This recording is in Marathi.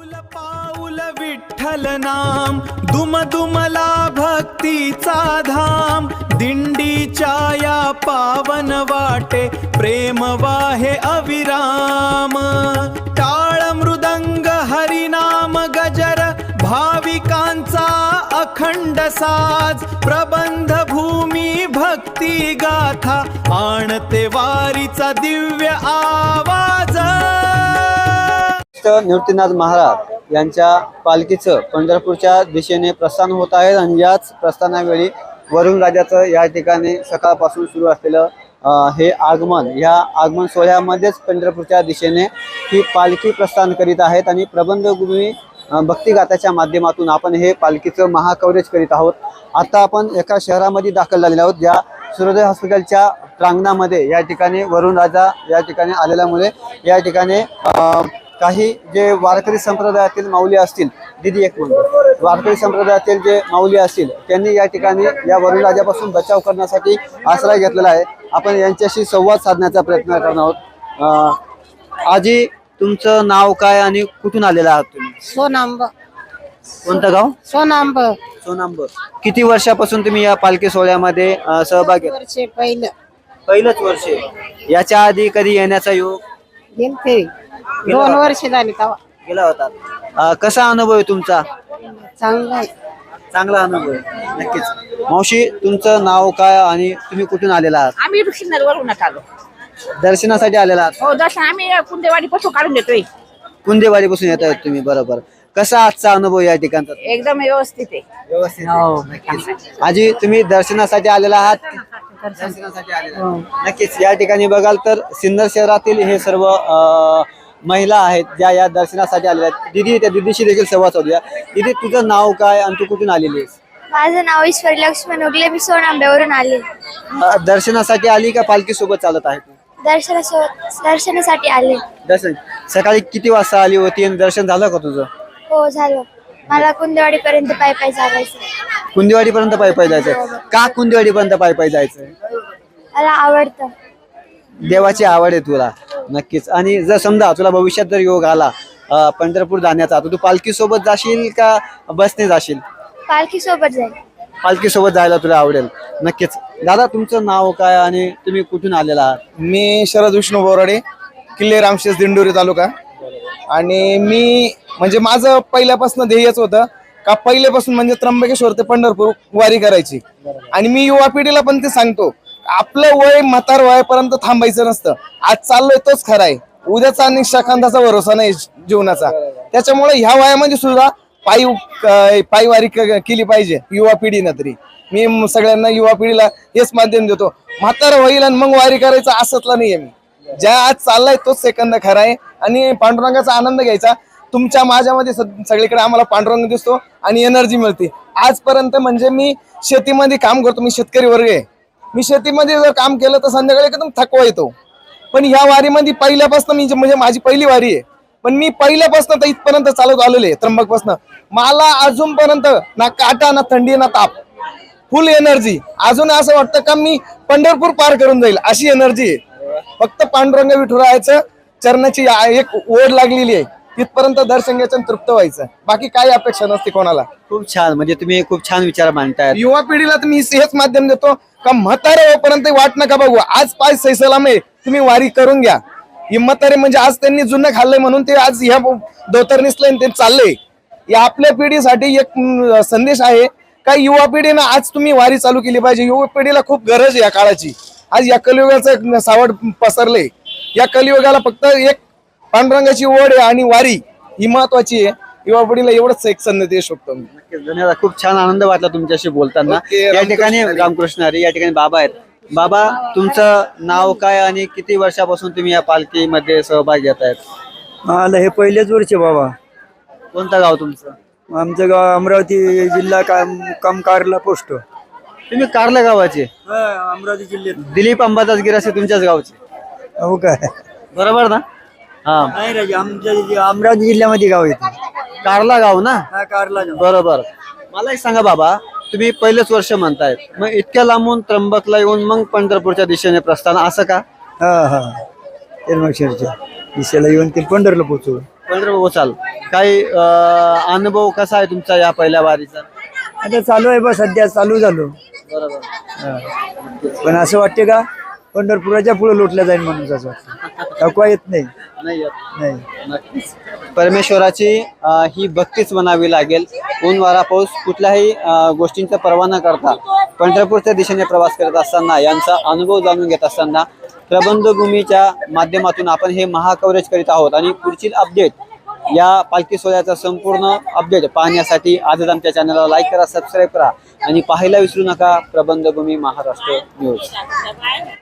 पाऊल पाऊल विठ्ठल नाम, दुम दुमला भक्तीचा धाम, दिंडीच्या या पावन वाटे प्रेम वाहे अविराम। टाळ मृदंग हरिनाम गजर, भाविकांचा अखंड साज, प्रबंध भूमी भक्ती गाथा, आणते वारीचा दिव्य आवाज। निवृत्तीनाथ महाराज यांच्या पालखीचं पंढरपूरच्या दिशेने प्रस्थान होत आहे आणि याच प्रस्थानावेळी वरुण राजाचं या ठिकाणी सकाळपासून सुरू असलेलं हे आगमन, या आगमन सोहळ्यामध्येच पंढरपूरच्या दिशेने ही पालखी प्रस्थान करीत आहेत आणि प्रबंधभूमी भक्तिगाथाच्या माध्यमातून आपण हे पालखीचं महाकवरेज करीत आहोत। आता आपण एका शहरामध्ये दाखल झालेले आहोत, ज्या सूर्योदय हॉस्पिटलच्या प्रांगणामध्ये या ठिकाणी वरुण राजा या ठिकाणी आलेल्यामुळे या ठिकाणी काही जे वारकरी संप्रदायातील माऊली असतील, दीदी एक मिनिट, वारकरी संप्रदायातील जे माऊली असतील त्यांनी या ठिकाणी या वरुण राजापासून बचाव करण्यासाठी आश्रय घेतलेला आहे। आपण यांच्याशी संवाद साधण्याचा प्रयत्न करणार आहोत। आजी, तुमचं नाव काय आणि कुठून आलेला आहात तुम्ही? सोनांब। कोणतं गाव? सोनांब। सोनांब। किती वर्षापासून तुम्ही या पालखी सोहळ्यामध्ये सहभागी? पहिलंच वर्ष। याच्या आधी कधी येण्याचा योग? गेलते 2 वर्ष झाली तेव्हा गेला होता। कसा अनुभव आहे तुमचा? चांगला आहे। चांगला अनुभव आहे, नक्कीच। मावशी, तुमचं नाव काय आणि तुम्ही कुठून आलेला आहात? आम्ही ऋषीनगरवरून आलो। दर्शनासाठी आलेला आहात? हो, दर्शन आम्ही कुंदेवाडी पासून काढून देतोय। कुंदेवाडी पासून येत आहेत तुम्ही, बरोबर। कसा आजचा अनुभव या ठिकाणचा? एकदम व्यवस्थित आहे। व्यवस्थित आहे। आजी, तुम्ही दर्शनासाठी आलेला आहात? दर्शनासाठी आलेला, नक्कीच। या ठिकाणी बघाल तर सिन्नर शहरातील हे सर्व महिला आहेत ज्या या दर्शनासाठी आलेल्या आहेत। दीदी, त्या दीदीशी देखील संवाद साधूया। दीदी, तुझं नाव काय आणि तू कुठून आलेली आहेस? माझं नाव ईश्वरी लक्ष्मण उगले, मी सोनांब्यावरून आले। दर्शनासाठी आली का पालखी सोबत चालत आहे तू? दर्शनासाठी आले। दर्शन सकाळी किती वाजता आली होती आणि दर्शन झालं का तुझं? हो, झालं। मला कुंदेवाडी पर्यंत पायी पायी चालायचं। कुंदेवाडी पर्यंत पायी पायी जायचं? का कुंदेवाडी पर्यंत पायी पायी जायचं? मला आवडतं। देवाची आवड आहे तुला, नक्कीच। आणि जर समजा तुला भविष्यात जर योग आला पंढरपूर जाण्याचा, तर तू पालखी सोबत जाशील का बसने जाशील? पालखी सोबत जाईल। पालखी सोबत जायला तुला आवडेल, नक्कीच। दादा, तुमचं नाव काय आणि तुम्ही कुठून आलेला आहात? मी शरद विष्णू बोराडे, किल्ले रामशेष, दिंडोरी तालुका। आणि मी म्हणजे माझं पहिल्यापासून ध्येयच होतं का पहिल्यापासून म्हणजे त्र्यंबकेश्वर ते पंढरपूर वारी करायची। आणि मी युवा पिढीला पण ते सांगतो, आपलं वय म्हातार वयापर्यंत थांबायचं नसतं। आज चाललोय तोच खरा आहे, उद्याचा आणि शाखांताचा भरोसा नाही जीवनाचा। त्याच्यामुळे ह्या वयामध्ये सुद्धा पायी वारी केली पाहिजे युवा पिढीनं तरी। मी सगळ्यांना युवा पिढीला हेच माध्यम देतो, म्हातार होईल आणि मग वारी करायचं असतला नाहीये मी। ज्या आज चाललाय तोच सेकंद खरा आहे आणि पांडुरंगाचा आनंद घ्यायचा। तुमच्या माझ्यामध्ये सगळीकडे आम्हाला पांडुरंग दिसतो आणि एनर्जी मिळते। आजपर्यंत म्हणजे मी शेतीमध्ये काम करतो, मी शेतकरी वर्ग आहे। मी शेतीमध्ये जर काम केलं तर संध्याकाळी एकदम थकवा येतो। पण ह्या वारीमध्ये पहिल्यापासून मी म्हणजे माझी पहिली वारी आहे, पण मी पहिल्यापासून तर इथपर्यंत चालत आलेले आहे त्र्यंबकपासून। मला अजूनपर्यंत ना काटा ना थंडी ना ताप, फुल एनर्जी। अजून असं वाटतं का मी पंढरपूर पार करून जाईल अशी एनर्जी आहे। फक्त पांडुरंग विठुरायाचं चरणाची एक ओढ लागलेली आहे, तिथपर्यंत दर्शन घ्यायचं, तृप्त व्हायचं, बाकी काही अपेक्षा नसते कोणाला। खूप छान, म्हणजे तुम्ही खूप छान विचार मांडताय। युवा पिढीला तुम्ही हेच माध्यम देतो का म्हातारे होईपर्यंत वाट नका बघू, आज पाय सैसलाम आहे, तुम्ही वारी करून घ्या। हिम्मतारे म्हणजे आज त्यांनी जुनं खाल्लंय म्हणून ते आज ह्या धोतर नेसलंय ते चाललंय। या आपल्या पिढीसाठी एक संदेश आहे का युवा पिढीनं आज तुम्ही वारी चालू केली पाहिजे। युवा पिढीला खूप गरज आहे या काळाची। आज या कलियुगाचं सावड पसरलंय, या कलियुगाला फक्त एक पांडुरंगाची ओढ आहे आणि वारी ही महत्वाची आहे। युवा पिढीला एवढंच एक संदेश देऊ शकतो मी। धन्यवाद, खूप छान आनंद वाटला तुमच्याशी बोलताना। या ठिकाणी रामकृष्ण हरी, या ठिकाणी बाबा आहेत। बाबा, तुमचं नाव काय आणि किती वर्षापासून तुम्ही या पालखीमध्ये सहभाग घेत आहेत? मला हे पहिलेच वर्ष बाबा। कोणतं गाव तुमचं? आमचं गाव अमरावती जिल्हा कारला पोस्ट। तुम्ही कारला गावाचे? अमरावती जिल्ह्यात। दिलीप अंबादास गिरासे तुमच्याच गावचे? हो काय, बरोबर ना? हा, नाही राजे, आमच्या अमरावती जिल्ह्यामध्ये गाव येते, कारला गाव ना? कारला। बरोबर। मला एक सांगा बाबा, तुम्ही पहिलेच वर्ष म्हणतायत, मग इतक्या लांबून त्र्यंबकला येऊन मग पंढरपूरच्या दिशेने प्रस्थान, असं का? हा हा, दिशेला येऊन ते पंढरला पोहोचू. पंढरपूर चाल काही अनुभव कसा आहे तुमचा या पहिल्या वारीचा? आता चालू आहे बा, सध्या चालू झालो. बरोबर. हा. पण असं वाटते का पंढरपुराच्या पुढे लोटल्या जाईल म्हणून असं वाटतं. थकवा येत नाही. नाही येत. नाही. नक्कीच. परमेश्वराची ही भक्तीच म्हणावी लागेल. ऊन वारा पाऊस कुठल्याही गोष्टींचा पर्वा न करता पंढरपूरच्या दिशेने प्रवास करत असताना यांचा अनुभव जाणून घेत असताना प्रबंधभूमीच्या माध्यमातून आपण हे महाकवरेज करीत आहोत. आणि पुढील अपडेट या पालखी सोहळ्याचा संपूर्ण अपडेट पाहण्यासाठी आजच आमच्या चॅनलला लाईक करा, सबस्क्राईब करा आणि पाहायला विसरू नका प्रबंधभूमी महाराष्ट्र न्यूज.